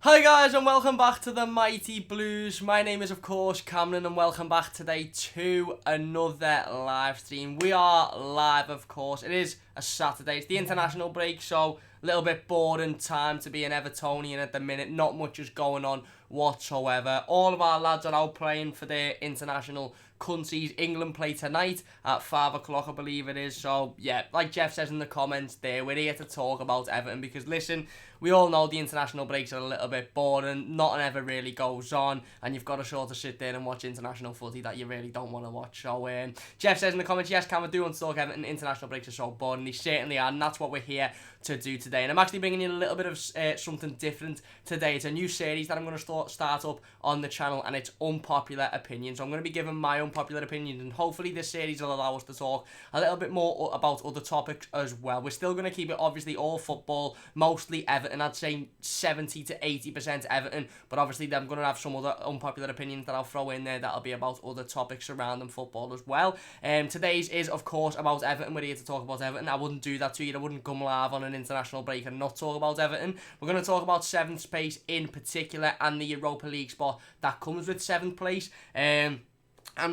Hi guys and welcome back to the Mighty Blues. My name is of course Cameron and welcome back today to another live stream. We are live of course. It is a Saturday. It's the international break, so a little bit boring time to be an Evertonian at the minute. Not much is going on whatsoever. All of our lads are out playing for their international countries. England play tonight at 5 o'clock, I believe it is. So yeah, like Jeff says in the comments there, we're here to talk about Everton because listen, we all know the international breaks are a little bit boring. Nothing ever really goes on, and you've got to sort of sit there and watch international footy that you really don't want to watch. So Jeff says in the comments, yes, Cameron, do want to talk Everton. International breaks are so boring. They certainly are, and that's what we're here to do today. And I'm actually bringing you a little bit of something different today. It's a new series that I'm going to start up on the channel, and it's Unpopular Opinions. So I'm going to be giving my unpopular opinions, and hopefully this series will allow us to talk a little bit more about other topics as well. We're still going to keep it obviously all football, mostly Everton. I'd say 70 to 80% Everton, but obviously I'm going to have some other unpopular opinions that I'll throw in there that'll be about other topics surrounding football as well. Today's is of course about Everton. We're here to talk about Everton. I wouldn't do that to you. I wouldn't come live on an international break and not talk about Everton. We're going to talk about 7th place in particular and the Europa League spot that comes with 7th place. I'm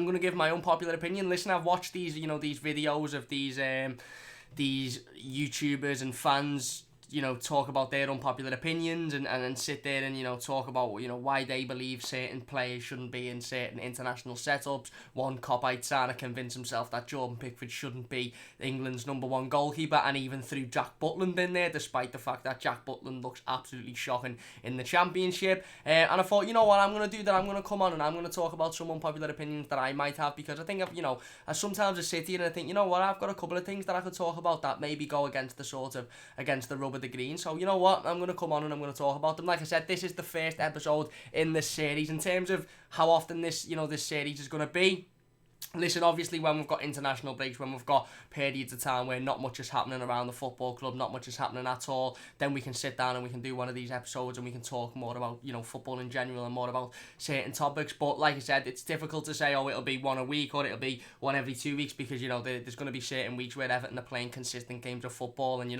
going to give my unpopular opinion. Listen, I've watched these videos of these YouTubers and fans, talk about their unpopular opinions and sit there and, talk about, why they believe certain players shouldn't be in certain international setups. One cop-eyed trying to convince himself that Jordan Pickford shouldn't be England's #1 goalkeeper, and even threw Jack Butland in there, despite the fact that Jack Butland looks absolutely shocking in the Championship. And I thought, you know what, I'm going to do that. I'm going to come on and I'm going to talk about some unpopular opinions that I might have, because I think, I sometimes I sit here and I think, you know what, I've got a couple of things that I could talk about that maybe go against the rub of the green. So you know what, I'm going to come on and I'm going to talk about them. Like I said, this is the first episode in this series. In terms of how often this series is going to be, listen, obviously when we've got international breaks, when we've got periods of time where not much is happening around the football club, not much is happening at all, then we can sit down and we can do one of these episodes and we can talk more about, football in general and more about certain topics. But like I said, it's difficult to say, it'll be one a week or it'll be one every 2 weeks, because, there's going to be certain weeks where Everton are playing consistent games of football and,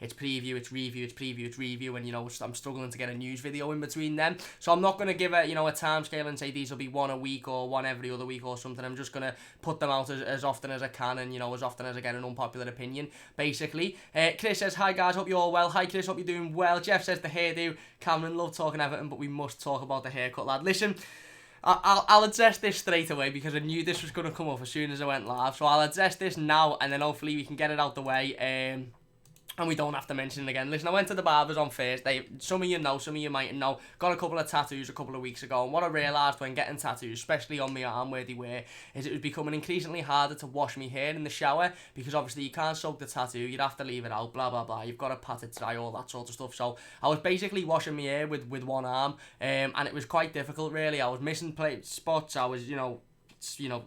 it's preview, it's review, it's preview, it's review, and, I'm struggling to get a news video in between them. So I'm not going to give a time scale and say these will be one a week or one every other week or something. I'm just going to put them out as often as I can, and as often as I get an unpopular opinion, basically. Chris says, hi guys, hope you're all well. Hi Chris, hope you're doing well. Jeff says, the hairdo. Cameron, love talking Everton, but we must talk about the haircut, lad. Listen, I'll address this straight away because I knew this was going to come up as soon as I went live, so I'll address this now and then hopefully we can get it out the way, and we don't have to mention it again. Listen, I went to the barbers on Thursday. Some of you know, some of you mightn't know. Got a couple of tattoos a couple of weeks ago, and what I realised when getting tattoos, especially on my arm where they were, is it was becoming increasingly harder to wash my hair in the shower, because obviously you can't soak the tattoo, you'd have to leave it out, blah blah blah, you've got to pat it dry, all that sort of stuff. So I was basically washing my hair with one arm, and it was quite difficult really. I was missing spots, I was,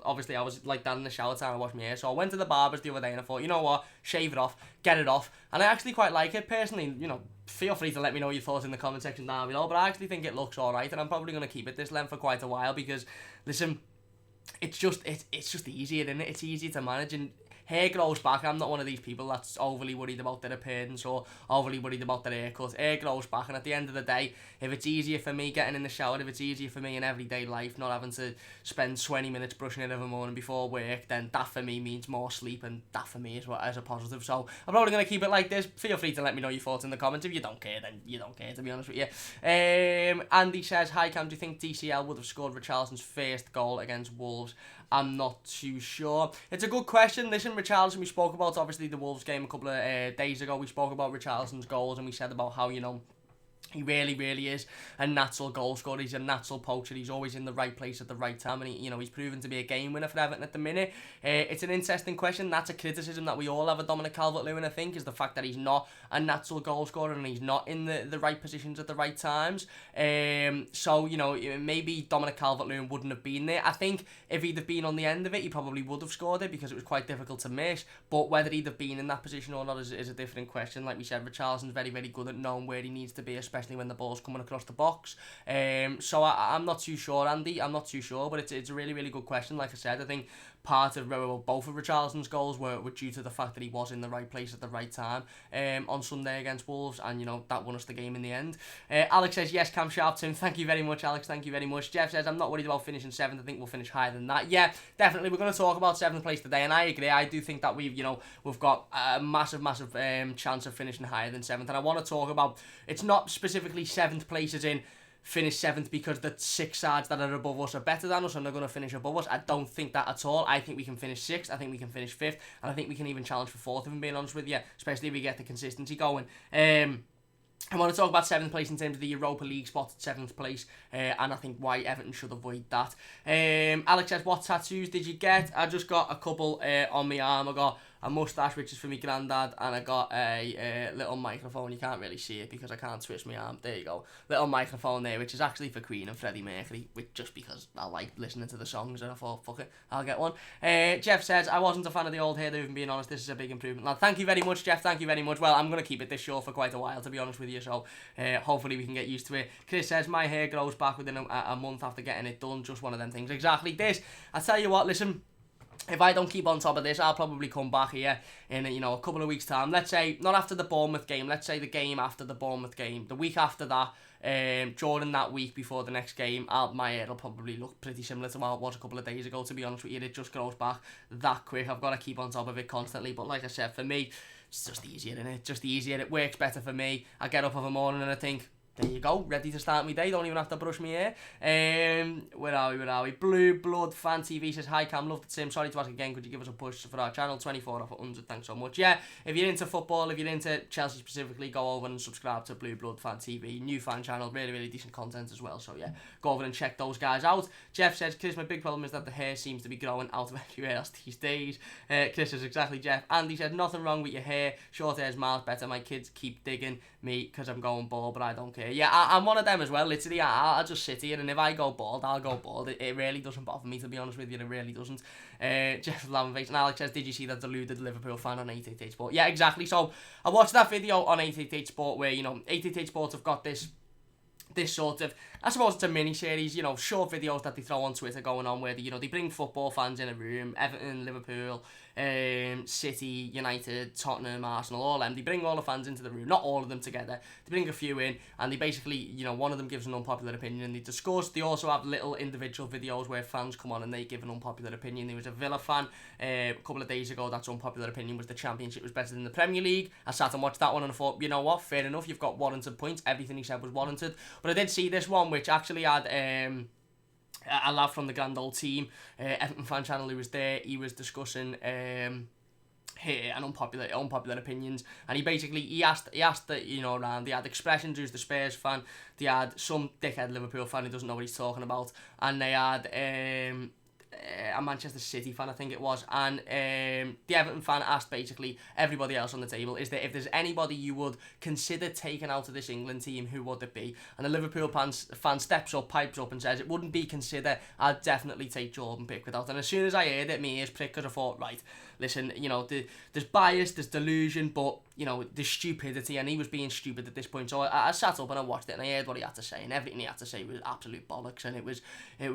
obviously I was like that in the shower time to wash my hair. So I went to the barbers the other day and I thought, you know what, shave it off, get it off. And I actually quite like it personally. Feel free to let me know your thoughts in the comment section down below, but I actually think it looks alright, and I'm probably going to keep it this length for quite a while, because listen, it's just easier, isn't it? It's easier to manage, and hair grows back. I'm not one of these people that's overly worried about their appearance or overly worried about their haircut. Hair grows back, and at the end of the day, if it's easier for me getting in the shower, if it's easier for me in everyday life, not having to spend 20 minutes brushing it every morning before work, then that for me means more sleep, and that for me is a positive. So I'm probably going to keep it like this. Feel free to let me know your thoughts in the comments. If you don't care, then you don't care, to be honest with you. Andy says, hi Cam, do you think DCL would have scored Richarlison's first goal against Wolves? I'm not too sure. It's a good question. Listen, Richarlison, we spoke about obviously the Wolves game a couple of days ago. We spoke about Richarlison's goals, and we said about how, he really, really is a natural goal scorer. He's a natural poacher. He's always in the right place at the right time, and he's proven to be a game winner for Everton at the minute. It's an interesting question. That's a criticism that we all have of Dominic Calvert-Lewin, I think, is the fact that he's not a natural goal scorer and he's not in the right positions at the right times. So, maybe Dominic Calvert-Lewin wouldn't have been there. I think if he'd have been on the end of it, he probably would have scored it, because it was quite difficult to miss. But whether he'd have been in that position or not is a different question. Like we said, Richarlison's very, very good at knowing where he needs to be, especially when the ball's coming across the box. So I'm not too sure, Andy. I'm not too sure, but it's a really, really good question. Like I said, I think part of both of Richarlison's goals were due to the fact that he was in the right place at the right time on Sunday against Wolves, and that won us the game in the end. Alex says, yes, Cam Sharpton. Thank you very much, Alex. Thank you very much. Jeff says, I'm not worried about finishing 7th. I think we'll finish higher than that. Yeah, definitely. We're going to talk about 7th place today, and I agree. I do think that we've got a massive chance of finishing higher than 7th, and I want to talk about, it's not specifically 7th place as in finish 7th because the 6 sides that are above us are better than us and they're going to finish above us. I don't think that at all. I think we can finish 6th, I think we can finish 5th, and I think we can even challenge for 4th, if I'm being honest with you, especially if we get the consistency going. I want to talk about 7th place in terms of the Europa League spot at 7th place, and I think why Everton should avoid that. Alex says, what tattoos did you get? I just got a couple on my arm. I got a moustache, which is for my granddad, and I got a little microphone. You can't really see it because I can't twist my arm. There you go. Little microphone there, which is actually for Queen and Freddie Mercury, just because I like listening to the songs, and I thought, fuck it, I'll get one. Jeff says, I wasn't a fan of the old hairdo, even being honest. This is a big improvement, lad. Thank you very much, Jeff. Thank you very much. Well, I'm going to keep it this short for quite a while, to be honest with you, so hopefully we can get used to it. Chris says, my hair grows back within a month after getting it done. Just one of them things. Exactly this. I tell you what, listen, if I don't keep on top of this, I'll probably come back here in a couple of weeks' time. Let's say, not after the Bournemouth game, let's say the game after the Bournemouth game, the week after that, during that week before the next game, my hair will probably look pretty similar to how it was a couple of days ago, to be honest with you. It just grows back that quick. I've got to keep on top of it constantly, but like I said, for me, it's just easier, isn't it? Just easier. It works better for me. I get up in the morning and I think, there you go, ready to start my day, don't even have to brush my hair. Where are we? Blue Blood Fan TV says, hi Cam, love the Sim, sorry to ask again, could you give us a push for our channel? 24 off at 100, thanks so much. Yeah, if you're into football, if you're into Chelsea specifically, go over and subscribe to Blue Blood Fan TV, new fan channel, really decent content as well, so yeah, go over and check those guys out. Jeff says, Chris, my big problem is that the hair seems to be growing out of everywhere else these days. Chris says, exactly, Jeff. Andy says, nothing wrong with your hair, short hair's miles better, my kids keep digging me because I'm going bald, but I don't care. Yeah, I'm one of them as well, literally. I'll just sit here, and if I go bald, I'll go bald. It really doesn't bother me, to be honest with you. It really doesn't. Jeff Lavenface and Alex says, did you see that deluded Liverpool fan on 888 Sport? Yeah, exactly. So I watched that video on 888 Sport where 888 Sport have got this sort of, I suppose it's a mini-series, short videos that they throw on Twitter going on where they bring football fans in a room, Everton, Liverpool, City, United, Tottenham, Arsenal, all them. They bring all the fans into the room, not all of them together. They bring a few in, and they basically, one of them gives an unpopular opinion and they discuss. They also have little individual videos where fans come on and they give an unpopular opinion. There was a Villa fan a couple of days ago that's unpopular opinion was the Championship was better than the Premier League. I sat and watched that one and I thought, you know what, fair enough, you've got warranted points. Everything he said was warranted. But I did see this one which actually had a lad from the grand old team, Everton fan channel, who was there. He was discussing here and unpopular opinions, and he asked that around. They had Expressions, who's the Spurs fan. They had some dickhead Liverpool fan who doesn't know what he's talking about, and they had a Manchester City fan, I think it was, and the Everton fan asked basically everybody else on the table, if there's anybody you would consider taking out of this England team, who would it be? And the Liverpool fan steps up, pipes up and says, it wouldn't be consider, I'd definitely take Jordan Pickford out. And as soon as I heard it, my ears pricked, because I thought, right, listen, there's bias, there's delusion, but there's stupidity, and he was being stupid at this point. So I sat up and I watched it and I heard what he had to say, and everything he had to say was absolute bollocks. And it was it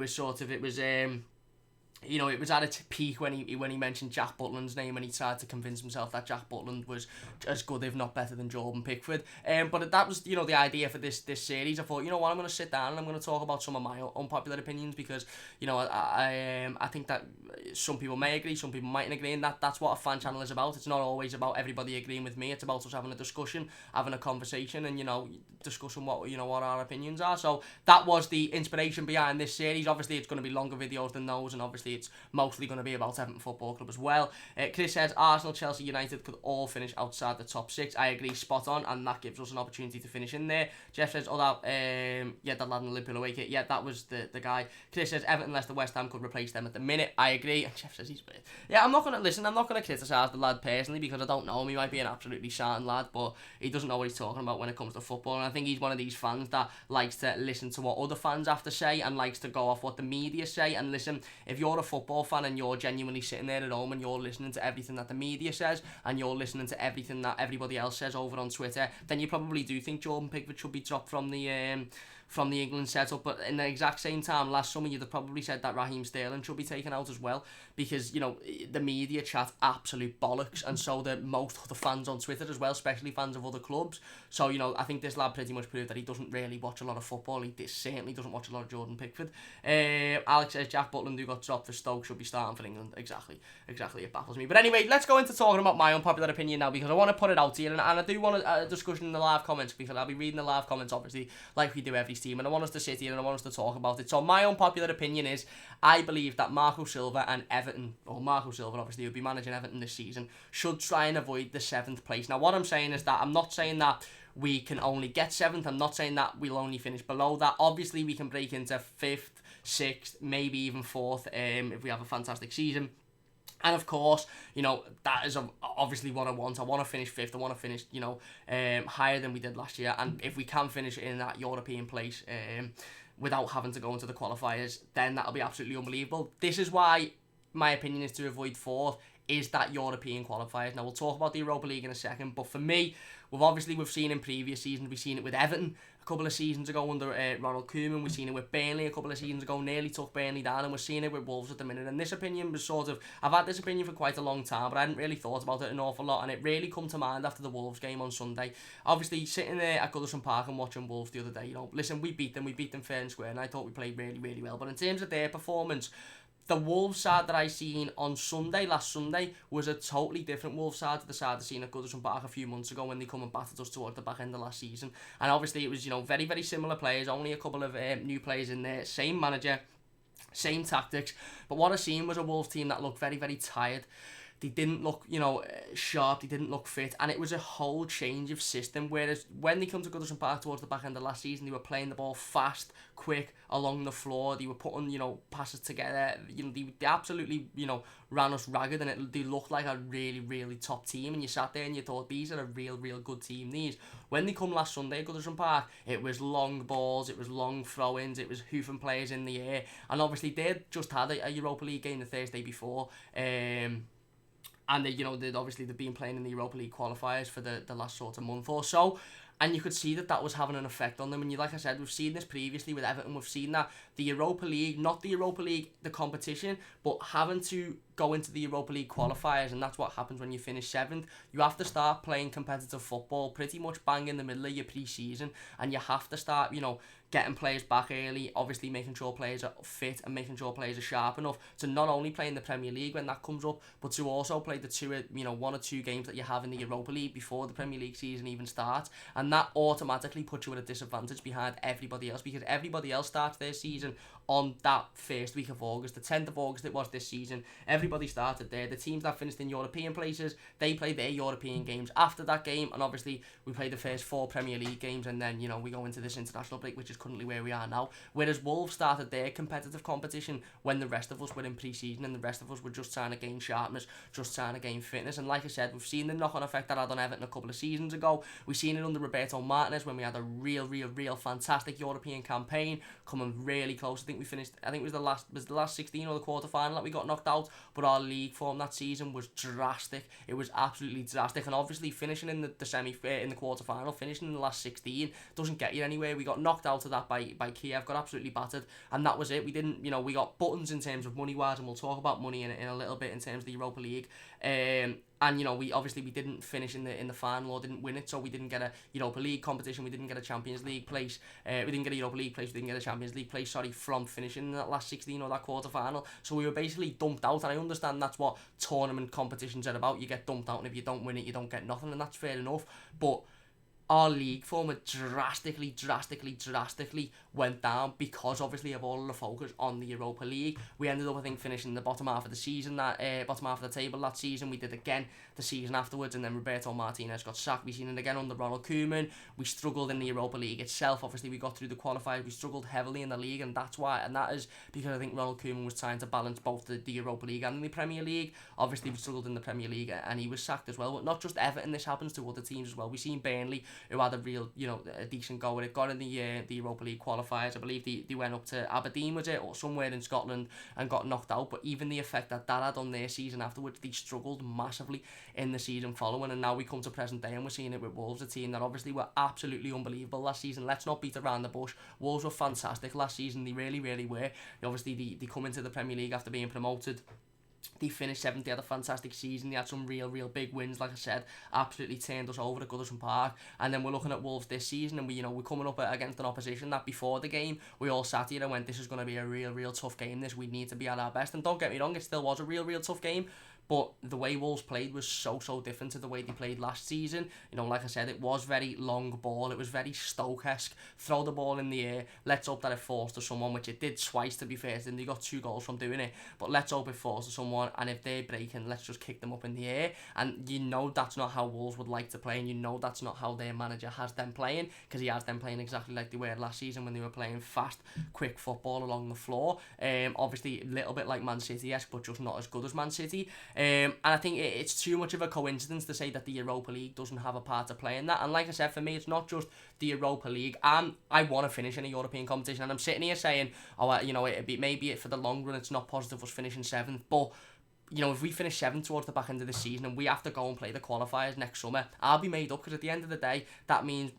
was at its peak when he mentioned Jack Butland's name, and he tried to convince himself that Jack Butland was as good, if not better, than Jordan Pickford. But that was, the idea for this series. I thought, I'm going to sit down and I'm going to talk about some of my unpopular opinions, because, I think that some people may agree, some people mightn't agree, and that's what a fan channel is about. It's not always about everybody agreeing with me. It's about us having a discussion, having a conversation, and, discussing what our opinions are. So that was the inspiration behind this series. Obviously, it's going to be longer videos than those, and obviously it's mostly going to be about Everton Football Club as well. Chris says, Arsenal, Chelsea, United could all finish outside the top 6. I agree, spot on, and that gives us an opportunity to finish in there. Jeff says, that lad in the Liverpool away kit, yeah, that was the guy. Chris says, Everton, Leicester, West Ham could replace them at the minute. I agree, and Jeff says he's weird. Yeah, I'm not going to criticise the lad personally, because I don't know him. He might be an absolutely certain lad, but he doesn't know what he's talking about when it comes to football, and I think he's one of these fans that likes to listen to what other fans have to say, and likes to go off what the media say. And listen, if you're a football fan and you're genuinely sitting there at home and you're listening to everything that the media says, and you're listening to everything that everybody else says over on Twitter, then you probably do think Jordan Pickford should be dropped from the from the England setup. But in the exact same time, last summer you'd have probably said that Raheem Sterling should be taken out as well, because the media chat absolute bollocks, and so do most of the fans on Twitter as well, especially fans of other clubs. So I think this lad pretty much proved that he doesn't really watch a lot of football. He certainly doesn't watch a lot of Jordan Pickford. Alex says Jack Butland, who got dropped for Stoke, should be starting for England. Exactly, it baffles me. But anyway, let's go into talking about my unpopular opinion now, because I want to put it out here, and I do want a discussion in the live comments, because I'll be reading the live comments obviously like we do every team, and I want us to sit here and I want us to talk about it. So my unpopular opinion is, I believe that Marco Silva and Everton, or Marco Silva obviously, who'll be managing Everton this season, should try and avoid the 7th place. Now what I'm saying is that I'm not saying that we can only get 7th, I'm not saying that we'll only finish below that. Obviously we can break into 5th, 6th, maybe even 4th if we have a fantastic season. And of course, that is obviously what I want. I want to finish 5th. I want to finish, higher than we did last year. And if we can finish in that European place without having to go into the qualifiers, then that'll be absolutely unbelievable. This is why my opinion is to avoid 4th, is that European qualifiers. Now, we'll talk about the Europa League in a second, but for me, we've seen in previous seasons, we've seen it with Everton a couple of seasons ago under Ronald Koeman, we've seen it with Burnley a couple of seasons ago, nearly took Burnley down, and we're seeing it with Wolves at the minute. And this opinion was I've had this opinion for quite a long time, but I hadn't really thought about it an awful lot, and it really come to mind after the Wolves game on Sunday. Obviously, sitting there at Goodison Park and watching Wolves the other day, listen, we beat them fair and square, and I thought we played really, really well. But in terms of their performance, the Wolves side that I seen on last Sunday, was a totally different Wolves side to the side I seen at Goodison Park a few months ago when they come and battered us towards the back end of last season. And obviously it was, very, very similar players, only a couple of new players in there, same manager, same tactics. But what I seen was a Wolves team that looked very, very tired. They didn't look, sharp. They didn't look fit. And it was a whole change of system. Whereas when they come to Goodison Park towards the back end of last season, they were playing the ball fast, quick, along the floor. They were putting, passes together. They absolutely, ran us ragged. And they looked like a really, really top team. And you sat there and you thought, these are a real, real good team, these. When they come last Sunday at Goodison Park, it was long balls, it was long throw-ins, it was hoofing players in the air. And obviously, they'd just had a Europa League game the Thursday before. And they've been playing in the Europa League qualifiers for the last sort of month or so. And you could see that was having an effect on them. And like I said, we've seen this previously with Everton. We've seen that the Europa League, not the Europa League, the competition, but having to go into the Europa League qualifiers, and that's what happens when you finish 7th. You have to start playing competitive football pretty much bang in the middle of your pre-season, and you have to start, getting players back early, obviously making sure players are fit and making sure players are sharp enough to not only play in the Premier League when that comes up, but to also play the 1 or 2 games that you have in the Europa League before the Premier League season even starts. And that automatically puts you at a disadvantage behind everybody else, because everybody else starts their season on that first week of August. The 10th of August it was this season. Everybody started there. The teams that finished in European places, they played their European games after that game, and obviously we played the first 4 Premier League games, and then we go into this international break, which is currently where we are now. Whereas Wolves started their competitive competition when the rest of us were in pre-season, and the rest of us were just trying to gain sharpness, just trying to gain fitness. And like I said, we've seen the knock-on effect that had on Everton a couple of seasons ago. We've seen it under Roberto Martinez when we had a real fantastic European campaign, coming really close. I think it was the last 16 or the quarter-final that we got knocked out, but our league form that season was drastic. It was absolutely drastic, and obviously finishing in the in the quarter-final, finishing in the last 16 doesn't get you anywhere. We got knocked out of that by Kiev, got absolutely battered, and that was it. We didn't, we got buttons in terms of money-wise, and we'll talk about money in a little bit in terms of the Europa League. And we didn't finish in the final, or didn't win it, so we didn't get a Europa League competition, we didn't get a Champions League place, we didn't get a Europa League place, we didn't get a Champions League place, from finishing in that last 16 or that quarter final. So we were basically dumped out, and I understand that's what tournament competitions are about. You get dumped out, and if you don't win it, you don't get nothing, and that's fair enough. But our league form drastically went down because obviously of all of the focus on the Europa League. We ended up, I think, finishing the bottom half of the season, bottom half of the table that season. We did again the season afterwards, and then Roberto Martinez got sacked. We seen it again under Ronald Koeman. We struggled in the Europa League itself. Obviously, we got through the qualifiers. We struggled heavily in the league, and that is because I think Ronald Koeman was trying to balance both the Europa League and the Premier League. Obviously, we struggled in the Premier League, and he was sacked as well. But not just Everton, this happens to other teams as well. We've seen Burnley who had a real, a decent go at it. Got in the Europa League qualifiers. I believe they went up to Aberdeen, was it, or somewhere in Scotland, and got knocked out. But even the effect that had on their season afterwards, they struggled massively in the season following. And now we come to present day and we're seeing it with Wolves, a team that obviously were absolutely unbelievable last season. Let's not beat around the bush. Wolves were fantastic last season. They really, really were. Obviously, they come into the Premier League after being promoted. They finished 7th. They had a fantastic season. They had some real big wins, like I said. Absolutely turned us over at Goodison Park. And then we're looking at Wolves this season, and we're coming up against an opposition that before the game we all sat here and went, this is going to be a real tough game. This, we need to be at our best. And don't get me wrong, it still was a real tough game. But the way Wolves played was so different to the way they played last season. Like I said, it was very long ball. It was very Stoke-esque. Throw the ball in the air. Let's hope that it falls to someone, which it did twice, to be fair. And they got 2 goals from doing it. But let's hope it falls to someone. And if they're breaking, let's just kick them up in the air. And that's not how Wolves would like to play. And that's not how their manager has them playing. Because he has them playing exactly like they were last season when they were playing fast, quick football along the floor. Obviously, a little bit like Man City-esque, but just not as good as Man City. And I think it's too much of a coincidence to say that the Europa League doesn't have a part to play in that. And like I said, for me, it's not just the Europa League. I want to finish in a European competition, and I'm sitting here saying, maybe for the long run, it's not positive us finishing 7th, but if we finish 7th towards the back end of the season and we have to go and play the qualifiers next summer, I'll be made up, because at the end of the day, that means,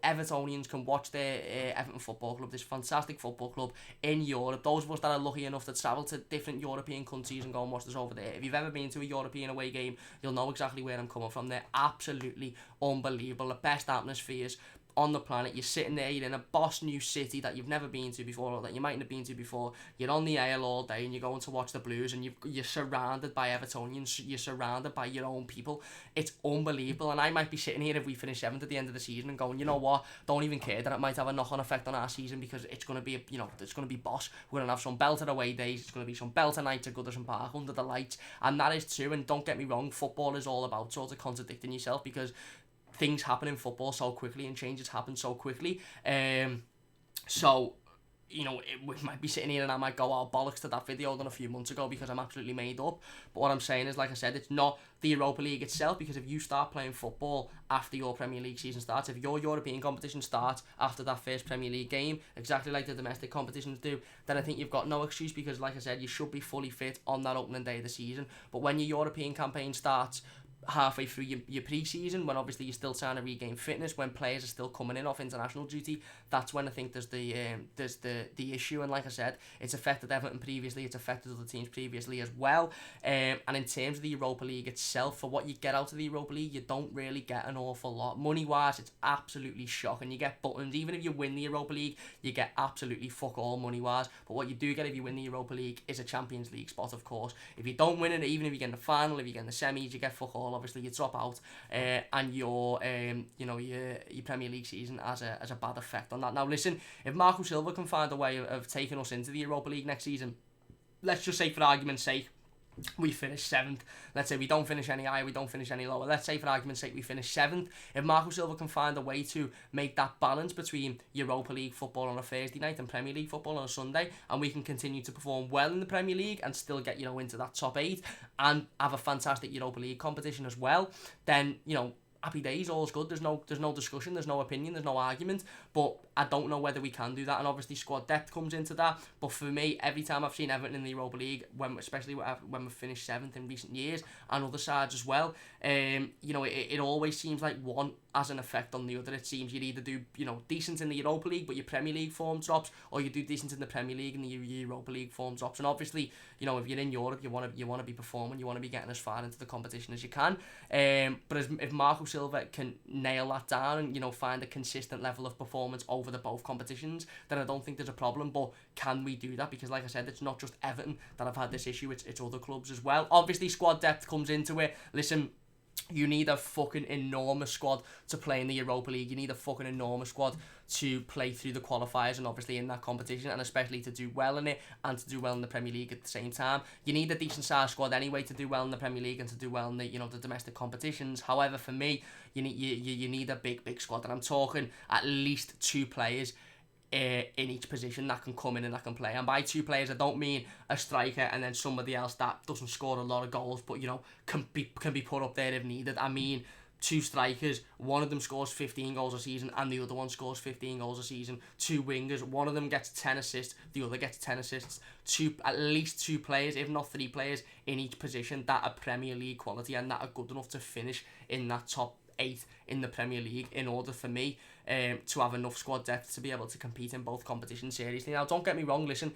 Evertonians can watch their Everton Football Club, this fantastic football club in Europe. Those of us that are lucky enough to travel to different European countries and go and watch this over there. If you've ever been to a European away game, you'll know exactly where I'm coming from. They're absolutely unbelievable. The best atmospheres on the planet. You're sitting there, you're in a boss new city that you've never been to before, or that you mightn't have been to before. You're on the ale all day and you're going to watch the Blues, and you're surrounded by Evertonians, you're surrounded by your own people. It's unbelievable. And I might be sitting here if we finish 7th at the end of the season and going, you know what, don't even care that it might have a knock-on effect on our season, because it's going to be it's going to be boss. We're going to have some belter away days, it's going to be some belter nights at Goodison Park under the lights, and that is true. And don't get me wrong, football is all about sort of contradicting yourself, because things happen in football so quickly and changes happen so quickly. We might be sitting here and I might go, oh, bollocks to that video done a few months ago, because I'm absolutely made up. But what I'm saying is, like I said, it's not the Europa League itself, because if you start playing football after your Premier League season starts, if your European competition starts after that first Premier League game, exactly like the domestic competitions do, then I think you've got no excuse, because, like I said, you should be fully fit on that opening day of the season. But when your European campaign starts halfway through your pre-season, when obviously you're still trying to regain fitness, when players are still coming in off international duty, that's when I think there's the issue. And like I said, it's affected Everton previously, it's affected other teams previously as well. And in terms of the Europa League itself, for what you get out of the Europa League, you don't really get an awful lot. Money-wise, it's absolutely shocking. You get buttons. Even if you win the Europa League, you get absolutely fuck all money-wise. But what you do get if you win the Europa League is a Champions League spot, of course. If you don't win it, even if you get in the final, if you get in the semis, you get fuck all. Obviously, you drop out, and your Premier League season has a bad effect on that. Now, listen, if Marco Silva can find a way of taking us into the Europa League next season, let's just say, for argument's sake, we finish 7th. Let's say we don't finish any higher, we don't finish any lower. Let's say, for argument's sake, we finish 7th. If Marco Silva can find a way to make that balance between Europa League football on a Thursday night and Premier League football on a Sunday, and we can continue to perform well in the Premier League and still get, into that top 8 and have a fantastic Europa League competition as well, then, happy days, all's good. There's no discussion, there's no opinion, there's no argument. But I don't know whether we can do that, and obviously squad depth comes into that. But for me, every time I've seen Everton in the Europa League, especially when we've finished 7th in recent years, and other sides as well, it always seems like one has an effect on the other. It seems you'd either do decent in the Europa League but your Premier League form drops, or you do decent in the Premier League and the Europa League form drops. And obviously, if you're in Europe, you want to be performing, you want to be getting as far into the competition as you can. But if Marco Silva can nail that down and find a consistent level of performance over the both competitions, then I don't think there's a problem. But can we do that? Because, like I said, it's not just Everton that have had this issue, it's other clubs as well. Obviously, squad depth comes into it. Listen, you need a fucking enormous squad to play in the Europa League. You need a fucking enormous squad to play through the qualifiers and obviously in that competition, and especially to do well in it and to do well in the Premier League at the same time. You need a decent sized squad anyway to do well in the Premier League and to do well in the the domestic competitions. However, for me, you need a big squad, and I'm talking at least 2 players in each position that can come in and that can play. And by 2 players, I don't mean a striker and then somebody else that doesn't score a lot of goals but can be put up there if needed. I mean two strikers, one of them scores 15 goals a season and the other one scores 15 goals a season, two wingers, one of them gets 10 assists, the other gets 10 assists, at least two players, if not three players, in each position that are Premier League quality and that are good enough to finish in that top 8 in the Premier League in order for me to have enough squad depth to be able to compete in both competitions seriously. Now, don't get me wrong, listen,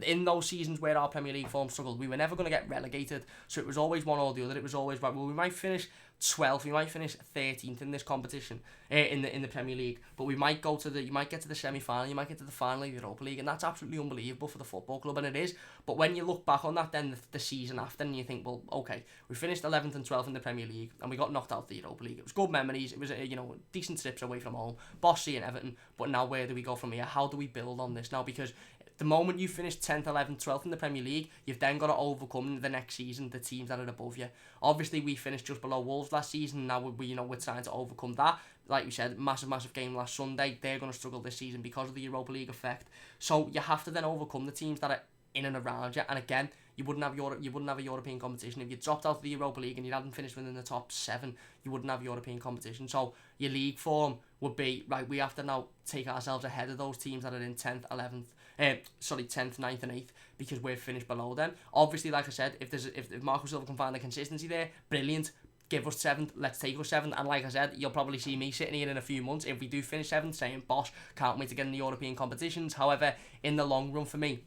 in those seasons where our Premier League form struggled, we were never going to get relegated, so it was always one or the other. It was always, right, well, we might finish 12th, we might finish 13th in this competition, in the Premier League, but we might you might get to the semi-final, you might get to the final of the Europa League, and that's absolutely unbelievable for the football club, and it is. But when you look back on that then the season after, and you think, well, okay, we finished 11th and 12th in the Premier League, and we got knocked out of the Europa League. It was good memories, it was decent trips away from home, bossy and Everton, but now where do we go from here? How do we build on this now? Because the moment you finish 10th, 11th, 12th in the Premier League, you've then got to overcome the next season the teams that are above you. Obviously, we finished just below Wolves last season. Now we're trying to overcome that. Like we said, massive game last Sunday. They're going to struggle this season because of the Europa League effect. So you have to then overcome the teams that are in and around you. And again, you wouldn't have a European competition if you dropped out of the Europa League and you hadn't finished within the top 7. You wouldn't have European competition. So your league form would be right. We have to now take ourselves ahead of those teams that are in 10th, 11th. 10th, 9th and 8th, because we're finished below them. Obviously, like I said, if Marco Silva can find the consistency there, brilliant. Give us 7th, let's take us 7th. And like I said, you'll probably see me sitting here in a few months, if we do finish 7th, saying, boss, can't wait to get in the European competitions. However, in the long run for me,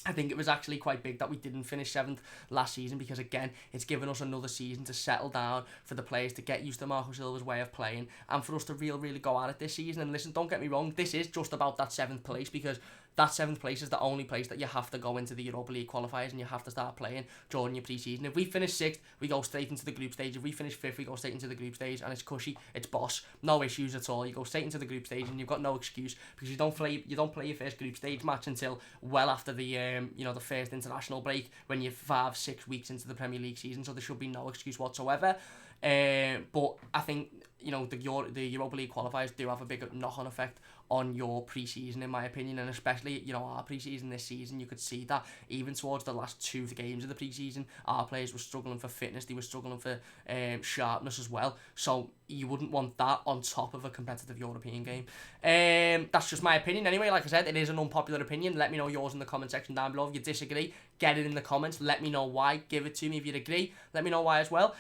I think it was actually quite big that we didn't finish 7th last season, because again, it's given us another season to settle down, for the players to get used to Marco Silva's way of playing, and for us to really go at it this season. And listen, don't get me wrong, this is just about that 7th place, because that 7th place is the only place that you have to go into the Europa League qualifiers and you have to start playing during your pre-season. If we finish 6th, we go straight into the group stage. If we finish 5th, we go straight into the group stage, and it's cushy, it's boss, no issues at all. You go straight into the group stage and you've got no excuse, because you don't play your first group stage match until well after the the first international break, when you're 5-6 weeks into the Premier League season, so there should be no excuse whatsoever. But I think the Europa League qualifiers do have a big knock-on effect on your pre-season, in my opinion, and especially our pre-season this season. You could see that even towards the last 2 games of the pre-season, our players were struggling for fitness, they were struggling for sharpness as well, so you wouldn't want that on top of a competitive European game. That's just my opinion anyway. Like I said, it is an unpopular opinion. Let me know yours in the comment section down below. If you disagree, get it in the comments, let me know why, give it to me. If you agree, let me know why as well.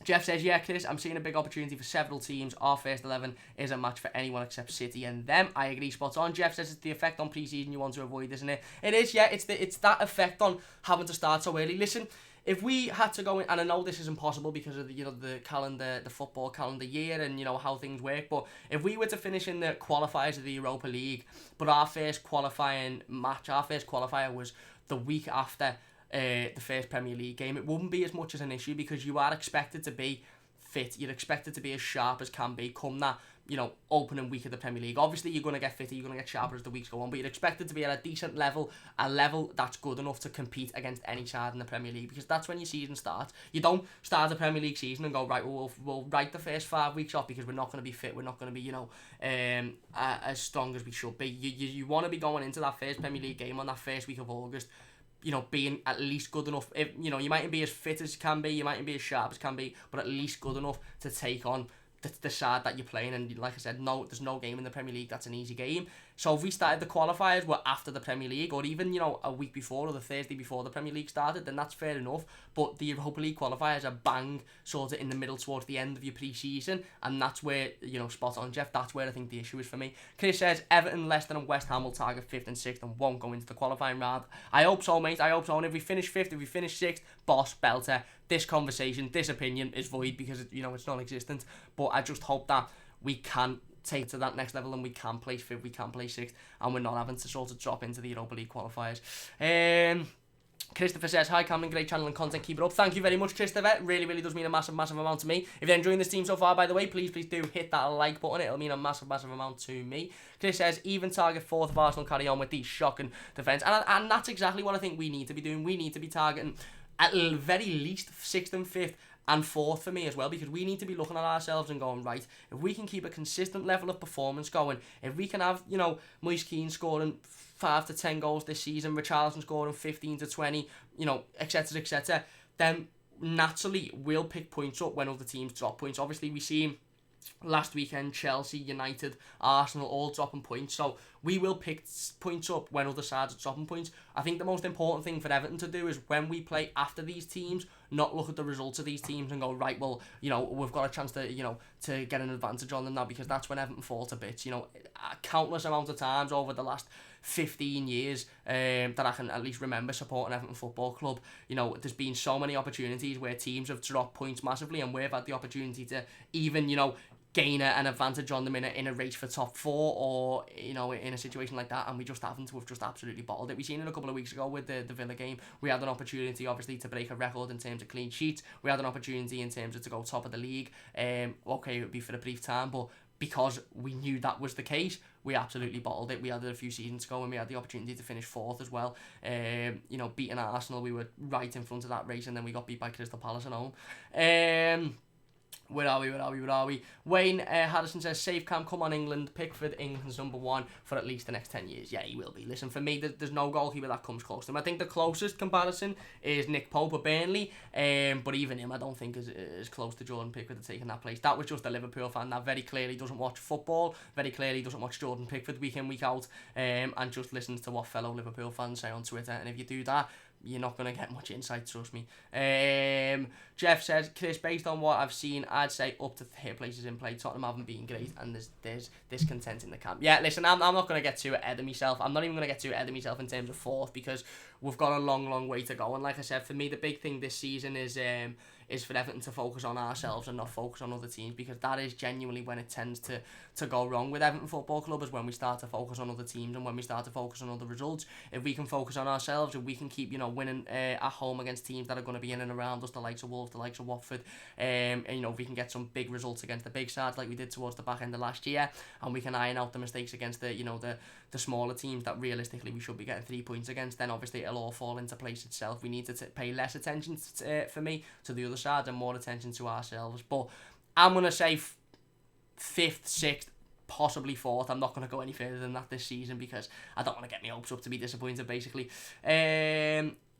Jeff says, yeah, Chris, I'm seeing a big opportunity for several teams. Our first 11 is a match for anyone except City and them. I agree, spot on. Jeff says it's the effect on pre-season you want to avoid, isn't it? It is, yeah. It's that effect on having to start so early. Listen, if we had to go in, and I know this is impossible because of the calendar, the football calendar year, and how things work, but if we were to finish in the qualifiers of the Europa League, but our first qualifier was the week after the first Premier League game, it wouldn't be as much as an issue, because you are expected to be fit, you're expected to be as sharp as can be come that opening week of the Premier League. Obviously you're going to get fitter, you're going to get sharper as the weeks go on, but you're expected to be at a decent level, a level that's good enough to compete against any side in the Premier League, because that's when your season starts. You don't start the Premier League season and go, right, we'll write the first 5 weeks off because we're not going to be fit, we're not going to be as strong as we should be. You want to be going into that first Premier League game on that first week of August, being at least good enough. If you mightn't be as fit as can be, you mightn't be as sharp as can be, but at least good enough to take on the side that you're playing. And like I said, there's no game in the Premier League that's an easy game. So if we started the qualifiers were after the Premier League, or even a week before, or the Thursday before the Premier League started, then that's fair enough. But the Europa League qualifiers are bang sort of in the middle towards the end of your pre-season, and that's where spot on, Jeff, that's where I think the issue is for me. Chris says Everton, Leicester and West Ham will target 5th and 6th and won't go into the qualifying round. I hope so, mate, I hope so. And if we finish 5th, if we finish 6th, boss, belter, this conversation, this opinion is void, because it's non-existent. But I just hope that we can take to that next level, and we can place 5th, we can place 6th, and we're not having to sort of drop into the Europa League qualifiers. Christopher says, hi Cameron, great channel and content, keep it up. Thank you very much, Christopher. It really does mean a massive amount to me. If you're enjoying this team so far, by the way, please do hit that like button. It'll mean a massive amount to me. Chris says, even target 4th if Arsenal carry on with the shocking defence. And that's exactly what I think we need to be doing. We need to be targeting at the very least 6th and 5th and 4th for me as well, because we need to be looking at ourselves and going, right, if we can keep a consistent level of performance going, if we can have, Moise Keane scoring 5 to 10 goals this season, Richarlison scoring 15 to 20, etc., then naturally will pick points up when other teams drop points. Obviously, we see last weekend Chelsea, United, Arsenal all dropping points, so we will pick points up when other sides are dropping points. I think the most important thing for Everton to do is when we play after these teams, not look at the results of these teams and go, right, well, we've got a chance to, to get an advantage on them now, because that's when Everton fall to bits. Countless amount of times over the last 15 years that I can at least remember supporting Everton Football Club, there's been so many opportunities where teams have dropped points massively, and we've had the opportunity to even, gain an advantage on them in a race for top four, or in a situation like that, and we just haven't. We've just absolutely bottled it. We seen it a couple of weeks ago with the Villa game. We had an opportunity obviously to break a record in terms of clean sheets. We had an opportunity in terms of to go top of the league. Okay, it would be for a brief time, but because we knew that was the case, we absolutely bottled it. We had it a few seasons ago and we had the opportunity to finish fourth as well. Beating Arsenal, we were right in front of that race, and then we got beat by Crystal Palace at home. Where are we? Wayne Harrison says, Safe Cam, come on England, Pickford, England's number one for at least the next 10 years. Yeah, he will be. Listen, for me, there's no goalkeeper that comes close to him. I think the closest comparison is Nick Pope at Burnley, but even him I don't think is close to Jordan Pickford to taking that place. That was just a Liverpool fan that very clearly doesn't watch football, very clearly doesn't watch Jordan Pickford week in, week out, and just listens to what fellow Liverpool fans say on Twitter, and if you do that, you're not going to get much insight, trust me. Jeff says, Chris, based on what I've seen, I'd say up to 3rd places in play. Tottenham haven't been great, and there's discontent in the camp. Yeah, listen, I'm not going to get too ahead of myself. I'm not even going to get too ahead of myself in terms of 4th, because we've got a long way to go. And like I said, for me, the big thing this season is for Everton to focus on ourselves and not focus on other teams, because that is genuinely when it tends to go wrong with Everton Football Club, is when we start to focus on other teams and when we start to focus on other results. If we can focus on ourselves, if we can keep winning at home against teams that are going to be in and around us, the likes of Wolves, the likes of Watford, and if we can get some big results against the big sides like we did towards the back end of last year, and we can iron out the mistakes against the smaller teams that realistically we should be getting 3 points against, then obviously it'll all fall into place itself. We need to pay less attention for me to the other side and more attention to ourselves. But I'm going to say 5th, 6th, possibly 4th. I'm not going to go any further than that this season, because I don't want to get my hopes up to be disappointed, basically.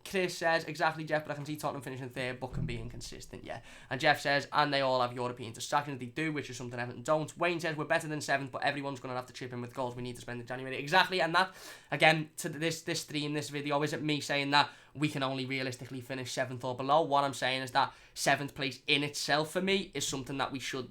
Chris says, exactly, Jeff, but I can see Tottenham finishing 3rd, but can be inconsistent, yeah. And Jeff says, and they all have European distractions. They do, which is something Everton don't. Wayne says, we're better than 7th, but everyone's going to have to chip in with goals we need to spend in January. Exactly, and that, again, to this stream, this video, isn't me saying that we can only realistically finish 7th or below. What I'm saying is that 7th place in itself, for me, is something that we should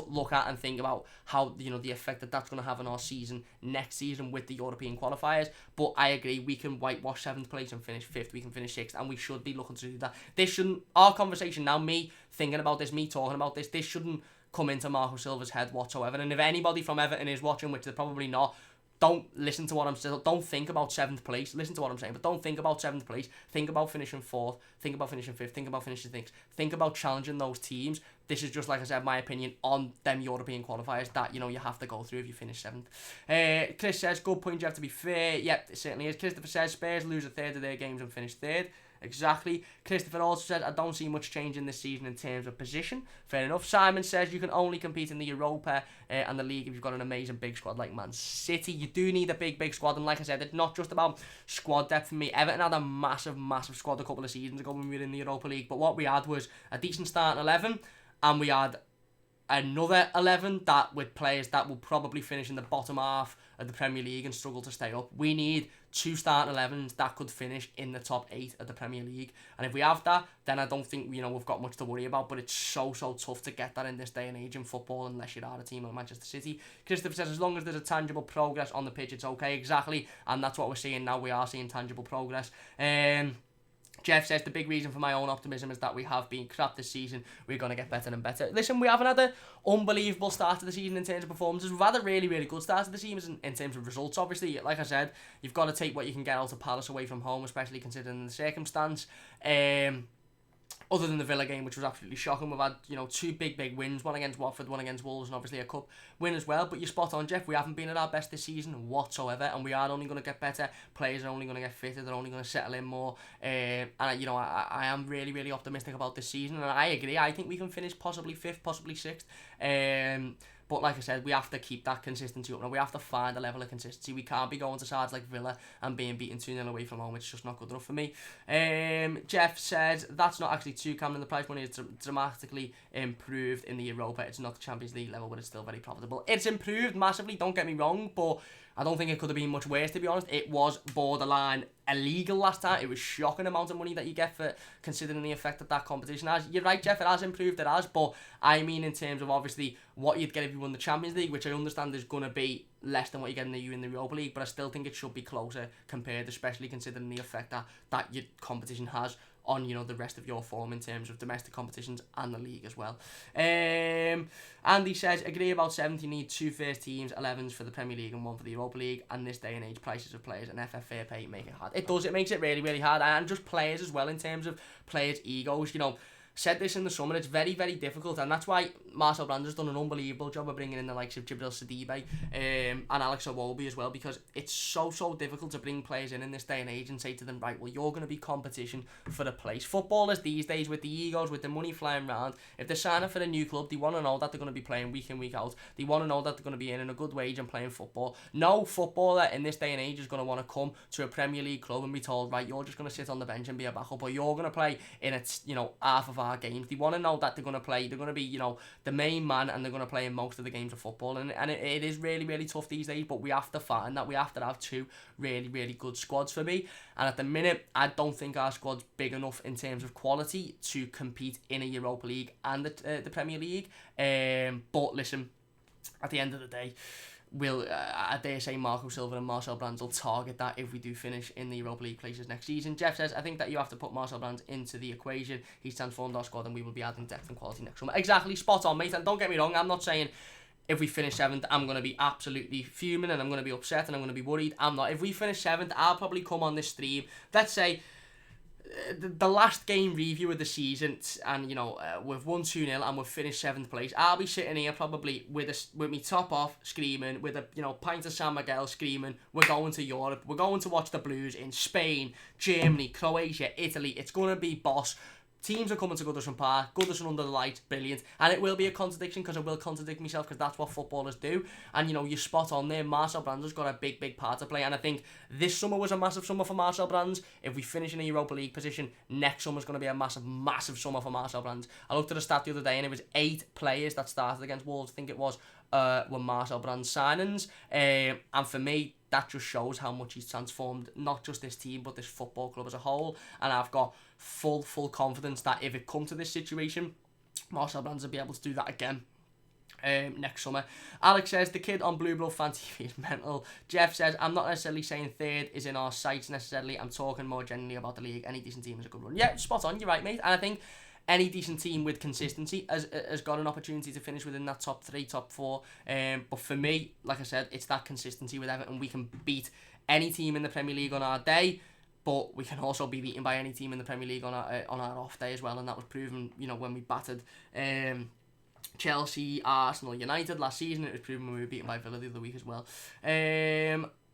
look at and think about how the effect that's going to have on our season next season with the European qualifiers. But I agree, we can whitewash 7th place and finish 5th, we can finish 6th, and we should be looking to do that. This shouldn't, our conversation now, me thinking about this, me talking about this shouldn't come into Marco Silva's head whatsoever. And if anybody from Everton is watching, which they're probably not, don't listen to what I'm saying. Don't think about 7th place. Listen to what I'm saying, but don't think about 7th place. Think about finishing 4th. Think about finishing 5th. Think about finishing 6th. Think about challenging those teams. This is just, like I said, my opinion on them European qualifiers that, you have to go through if you finish 7th. Chris says, good point, you have to be fair. Yep, it certainly is. Christopher says, Spurs lose a 3rd of their games and finish 3rd. Exactly. Christopher also says, I don't see much change in this season in terms of position. Fair enough. Simon says, you can only compete in the Europa and the league if you've got an amazing big squad like Man City. You do need a big squad, and like I said, it's not just about squad depth for me. Everton had a massive squad a couple of seasons ago when we were in the Europa League, but what we had was a decent starting 11, and we had another 11 that with players that will probably finish in the bottom half of the Premier League and struggle to stay up. We need 2 starting 11s that could finish in the top 8 of the Premier League, and if we have that, then I don't think we've got much to worry about. But it's so tough to get that in this day and age in football, unless you're a team like Manchester City. Christopher says, as long as there's a tangible progress on the pitch, it's okay. Exactly, and that's what we're seeing now. We are seeing tangible progress. Jeff says, the big reason for my own optimism is that we have been crap this season. We're going to get better and better. Listen, we haven't had an unbelievable start to the season in terms of performances. We've had a really good start to the season in terms of results. Obviously, like I said, you've got to take what you can get out of Palace away from home, especially considering the circumstance. Other than the Villa game, which was absolutely shocking, we've had 2 big wins, one against Watford, one against Wolves, and obviously a cup win as well. But you're spot on, Jeff. We haven't been at our best this season whatsoever, and we are only going to get better. Players are only going to get fitter. They're only going to settle in more. And I am really optimistic about this season, and I agree. I think we can finish possibly 5th, possibly 6th. But like I said, we have to keep that consistency up. Now we have to find a level of consistency. We can't be going to sides like Villa and being beaten 2-0 away from home. It's just not good enough for me. Jeff said, that's not actually too, Cameron, the prize money is dramatically improved in the Europa. It's not the Champions League level, but it's still very profitable. It's improved massively, don't get me wrong, but I don't think it could have been much worse, to be honest. It was borderline illegal last time. It was shocking amount of money that you get for considering the effect that competition has. You're right, Jeff, it has improved, it has, but I mean in terms of obviously what you'd get if you won the Champions League, which I understand is going to be less than what you get in the Europa League, but I still think it should be closer compared, especially considering the effect that your competition has on, you know, the rest of your form in terms of domestic competitions and the league as well. Andy says, agree about 70 need 2 first teams, 11s for the Premier League and 1 for the Europa League, and this day and age prices of players and FF fair pay make it hard. It does, it makes it really, really hard, and just players as well in terms of players' egos, you know. Said this in the summer, it's very, very difficult, and that's why Marcel Brands has done an unbelievable job of bringing in the likes of Jibril Sidibe and Alex Iwobi as well, because it's so difficult to bring players in this day and age and say to them, right, well, you're going to be competition for a place. Footballers these days, with the egos, with the money flying around, if they're signing for a new club, they want to know that they're going to be playing week in, week out. They want to know that they're going to be earning a good wage and playing football. No footballer in this day and age is going to want to come to a Premier League club and be told, right, you're just going to sit on the bench and be a backup, or you're going to play in half of our games. They want to know that they're going to play, they're going to be, you know, the main man, and they're going to play in most of the games of football, and it is really, really tough these days, but we have to find that. We have to have 2 really, really good squads for me, and at the minute, I don't think our squad's big enough in terms of quality to compete in a Europa League and the Premier League, but listen, at the end of the day, I dare say Marco Silva and Marcel Brands will target that if we do finish in the Europa League places next season. Jeff says, I think that you have to put Marcel Brands into the equation. He's transformed our squad and we will be adding depth and quality next summer. Exactly, spot on, mate. And don't get me wrong, I'm not saying if we finish 7th, I'm going to be absolutely fuming and I'm going to be upset and I'm going to be worried. I'm not. If we finish 7th, I'll probably come on this stream, let's say, the last game review of the season, and you know, we've won 2-0 and we've finished 7th place. I'll be sitting here probably with me top off, screaming, with a pint of San Miguel, screaming, we're going to Europe, we're going to watch the Blues in Spain, Germany, Croatia, Italy. It's going to be boss. Teams are coming to Goodison Park, Goodison under the lights, brilliant. And it will be a contradiction, because I will contradict myself, because that's what footballers do. And, you know, you're spot on there. Marcel Brands has got a big, big part to play. And I think this summer was a massive summer for Marcel Brands. If we finish in a Europa League position, next summer's going to be a massive, massive summer for Marcel Brands. I looked at a stat the other day, and it was 8 players that started against Wolves, I think it was, were Marcel Brands signings. And for me, that just shows how much he's transformed not just this team but this football club as a whole, and I've got full confidence that if it come to this situation, Marcel Brands will be able to do that again next summer. Alex says, the kid on Blue Blood Fan TV is mental. Jeff says, I'm not necessarily saying 3rd is in our sights necessarily, I'm talking more generally about the league. Any decent team is a good run. Yeah, spot on, you're right, mate. And I think any decent team with consistency has got an opportunity to finish within that top 3, top 4. But for me, like I said, it's that consistency with Everton. We can beat any team in the Premier League on our day, but we can also be beaten by any team in the Premier League on our off day as well. And that was proven, you know, when we battered Chelsea, Arsenal, United last season. It was proven when we were beaten by Villa the other week as well.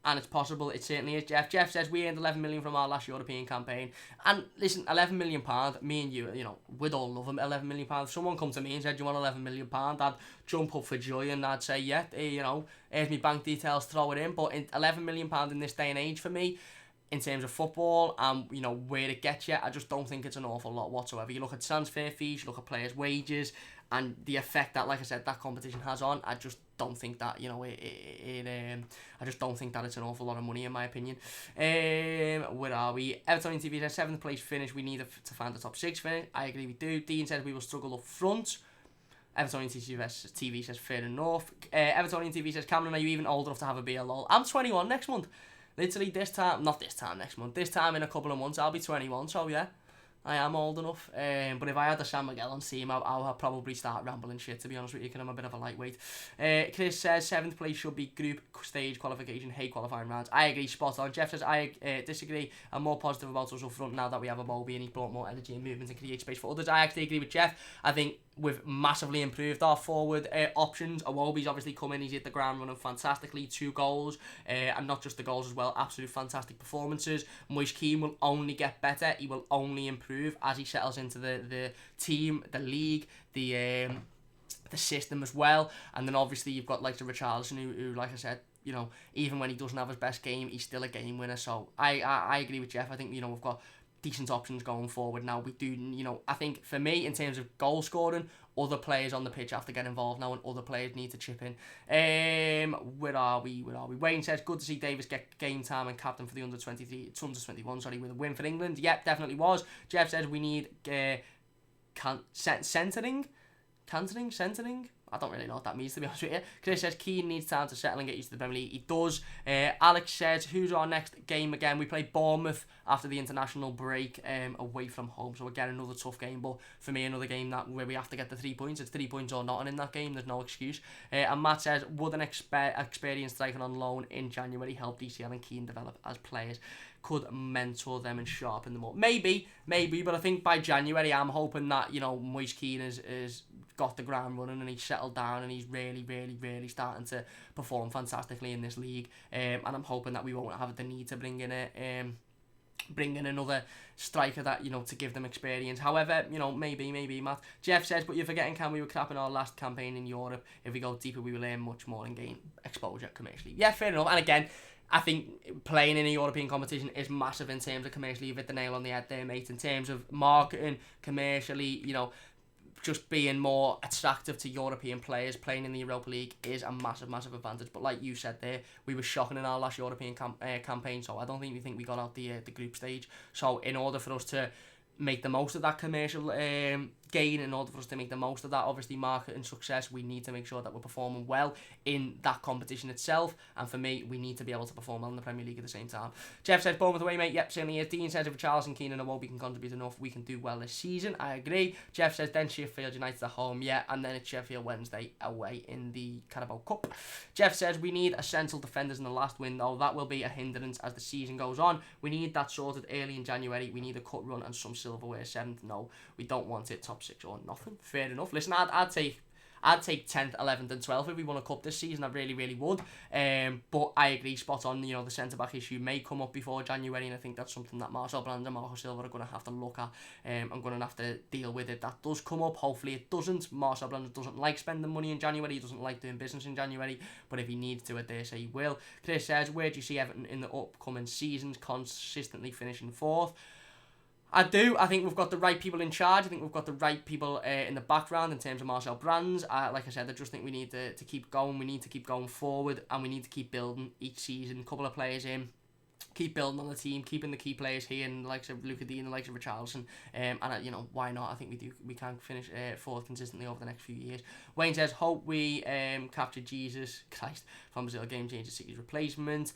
And it's possible, it certainly is. Jeff says, we earned 11 million from our last European campaign. And listen, 11 million pound, me and you know, we'd all love them, 11 million pound. If someone come to me and said, do you want 11 million pound, I'd jump up for joy and I'd say, yeah, you know, here's my bank details, throw it in. But 11 million pound in this day and age for me, in terms of football and, you know, where it gets you, I just don't think it's an awful lot whatsoever. You look at transfer fees, you look at players' wages, and the effect that, like I said, that competition has on, I just don't think that, you know, I just don't think that it's an awful lot of money, in my opinion. Where are we? Everton TV says 7th place finish, we need to find the top 6 finish. I agree we do. Dean says we will struggle up front. Evertonian TV says fair enough. Evertonian TV says, Cameron, are you even old enough to have a beer? Lol. I'm 21 next month. Literally this time, not this time next month, this time in a couple of months, I'll be 21, so yeah, I am old enough. But if I had a San Miguel on team, I'll probably start rambling shit, to be honest with you, because I'm a bit of a lightweight. Chris says 7th place should be group stage qualification, hate qualifying rounds. I agree, spot on. Jeff says, I disagree. I'm more positive about us up front now that we have a Moby and he brought more energy and movement and create space for others. I actually agree with Jeff. I think we've massively improved our forward options. Awobi's obviously come in, he's hit the ground running fantastically, 2 goals, and not just the goals as well, absolute fantastic performances. Moise Keane will only get better, he will only improve as he settles into the team, the league, the system as well. And then obviously you've got like the Richarlison who, like I said, you know, even when he doesn't have his best game, he's still a game winner. So I agree with Jeff. I think, you know, we've got decent options going forward now. We do, I think for me, in terms of goal scoring, other players on the pitch have to get involved now, and other players need to chip in. Where are we? Wayne says, good to see Davis get game time and captain for the under-21, with a win for England. Yep, definitely was. Jeff says we need centering. I don't really know what that means, to be honest with you. Chris says Keane needs time to settle and get used to the Premier League. He does. Alex says, who's our next game again? We play Bournemouth after the international break, away from home. So again, another tough game. But for me, another game where we have to get the 3 points. It's 3 points or nothing in that game. There's no excuse. And Matt says, would an experienced striker on loan in January help DCL and Keane develop as players? Could mentor them and sharpen them up. Maybe, but I think by January, I'm hoping that, Moise Keane is got the ground running and he's settled down and he's really, really, really starting to perform fantastically in this league. And I'm hoping that we won't have the need to bring in another striker that, to give them experience. However, maybe, Matt. Jeff says, but you're forgetting, Cam, we were crap in our last campaign in Europe. If we go deeper, we will earn much more and gain exposure commercially. Yeah, fair enough. And again, I think playing in a European competition is massive in terms of commercially. You've hit the nail on the head there, mate. In terms of marketing, commercially, just being more attractive to European players, playing in the Europa League is a massive, massive advantage. But like you said there, we were shocking in our last European campaign, so I don't think we got out the group stage. So in order for us to make the most of that commercial gain, in order for us to make the most of that, obviously, marketing success, we need to make sure that we're performing well in that competition itself. And for me, we need to be able to perform well in the Premier League at the same time. Jeff says, Bournemouth away, mate. Yep, certainly is. Dean says, if Charles and Keane and Iwobi can contribute enough, we can do well this season. I agree. Jeff says, then Sheffield United at home. Yeah, and then it's Sheffield Wednesday away in the Carabao Cup. Jeff says, we need essential defenders in the last window. That will be a hindrance as the season goes on. We need that sorted early in January. We need a cut run and some silverware. 7th, no. We don't want it top 6 or nothing. Fair enough. Listen, I'd take 10th, 11th and 12th if we won a cup this season. I really, really would. But I agree, spot on. The centre-back issue may come up before January, and I think that's something that Marcel Brands and Marco Silva are going to have to look at. I'm going to have to deal with it. That does come up. Hopefully it doesn't. Marcel Brands doesn't like spending money in January. He doesn't like doing business in January. But if he needs to, I dare say he will. Chris says, where do you see Everton in the upcoming seasons? Consistently finishing 4th. I do. I think we've got the right people in charge. I think we've got the right people in the background in terms of Marcel Brands. Like I said, I just think we need to keep going. We need to keep going forward, and we need to keep building each season. A couple of players in. Keep building on the team, keeping the key players here, and the likes of Luca Dean, the likes of Richarlison, and why not? I think we can finish 4th consistently over the next few years. Wayne says, hope we capture Jesus Christ from Brazil, game changer City's replacement.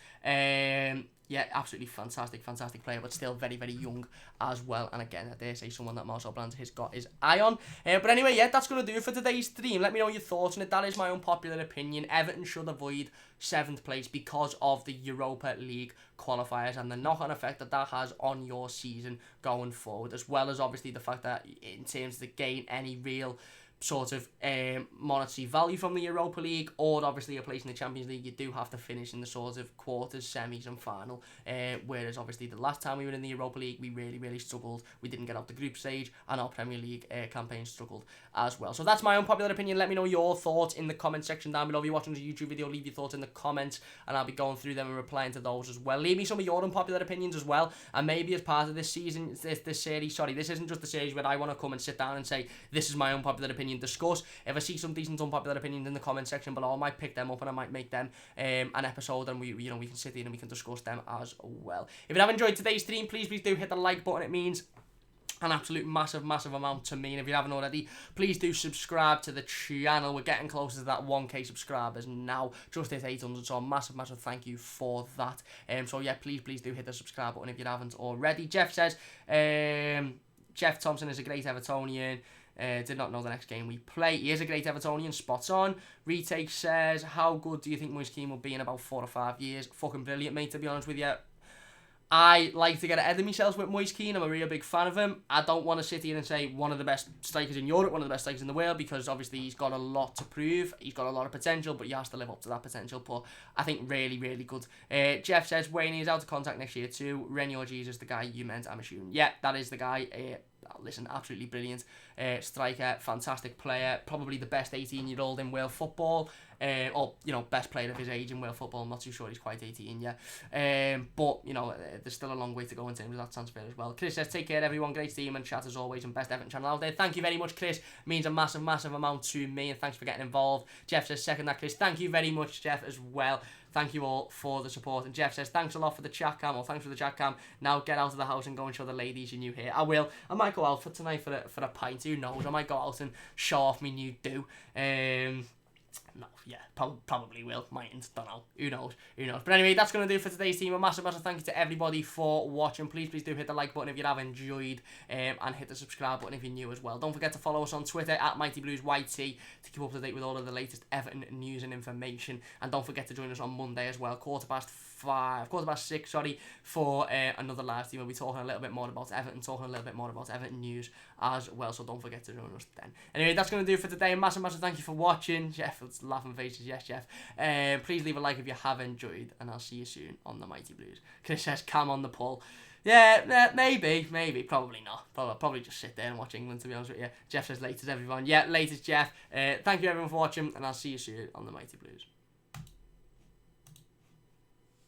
Yeah, absolutely fantastic player, but still very, very young as well. And again, I dare say someone that Marcel Brands has got his eye on. But anyway, yeah, that's going to do it for today's stream. Let me know your thoughts on it. That is my unpopular opinion. Everton should avoid 7th place because of the Europa League qualifiers and the knock-on effect that has on your season going forward, as well as obviously the fact that in terms of the gain any real sort of monetary value from the Europa League, or obviously a place in the Champions League, you do have to finish in the sort of quarters, semis and final, whereas obviously the last time we were in the Europa League, we really, really struggled. We didn't get out the group stage, and our Premier League campaign struggled as well. So that's my unpopular opinion. Let me know your thoughts in the comment section down below. If you're watching this YouTube video, leave your thoughts in the comments, and I'll be going through them and replying to those as well. Leave me some of your unpopular opinions as well, and maybe as part of this season, this series, this isn't just the series where I want to come and sit down and say, this is my unpopular opinion, discuss. If I see some decent unpopular opinions in the comment section below, I might pick them up and I might make them an episode, and we can sit here and we can discuss them as well. If you have enjoyed today's stream, please do hit the like button. It means an absolute massive amount to me, and if you haven't already, please do subscribe to the channel. We're getting closer to that 1k subscribers now, just hit 800, so a massive thank you for that. So yeah, please do hit the subscribe button if you haven't already. Jeff says, Jeff Thompson is a great Evertonian. Did not know the next game we play. He is a great Evertonian, spot on. Retake says, how good do you think Moise Keane will be in about 4 or 5 years? Fucking brilliant, mate, to be honest with you. I like to get ahead of myself with Moise Keane. I'm a real big fan of him. I don't want to sit here and say one of the best strikers in Europe, one of the best strikers in the world, because obviously he's got a lot to prove. He's got a lot of potential, but he has to live up to that potential. But I think really, really good. Jeff says, Wayne is out of contact next year too. Rennie or Jesus, the guy you meant, I'm assuming. Yeah, that is the guy. listen, absolutely brilliant striker, fantastic player, probably the best 18-year-old in world football, or best player of his age in world football. I'm not too sure he's quite 18 yet, but there's still a long way to go in terms of that transfer as well. Chris says, take care everyone, great team and chat as always, and best Everton channel out there. Thank you very much, Chris, means a massive amount to me, and thanks for getting involved. Jeff says, second that, Chris. Thank you very much, Jeff, as well. Thank you all for the support. And Jeff says, thanks a lot for the chat cam, or thanks for the chat cam. Now get out of the house and go and show the ladies your new hair. I will. I might go out for tonight for a pint. Who knows? I might go out and show off my new do. No, yeah, probably will. Mightn't, don't know. Who knows? But anyway, that's going to do it for today's team. A massive thank you to everybody for watching. Please do hit the like button if you have enjoyed, and hit the subscribe button if you're new as well. Don't forget to follow us on Twitter at MightyBluesYT to keep up to date with all of the latest Everton news and information. And don't forget to join us on Monday as well, quarter past 6, for another live stream. We'll be talking a little bit more about Everton, talking a little bit more about Everton news as well, so don't forget to join us then. Anyway, that's going to do it for today. Massive thank you for watching. Jeff, it's laughing faces, yes, Jeff. Please leave a like if you have enjoyed, and I'll see you soon on the Mighty Blues. Chris says, Cam on the pull. Yeah, maybe, probably not. Probably just sit there and watch England, to be honest with you. Jeff says, latest everyone. Yeah, latest Jeff. Thank you everyone for watching, and I'll see you soon on the Mighty Blues.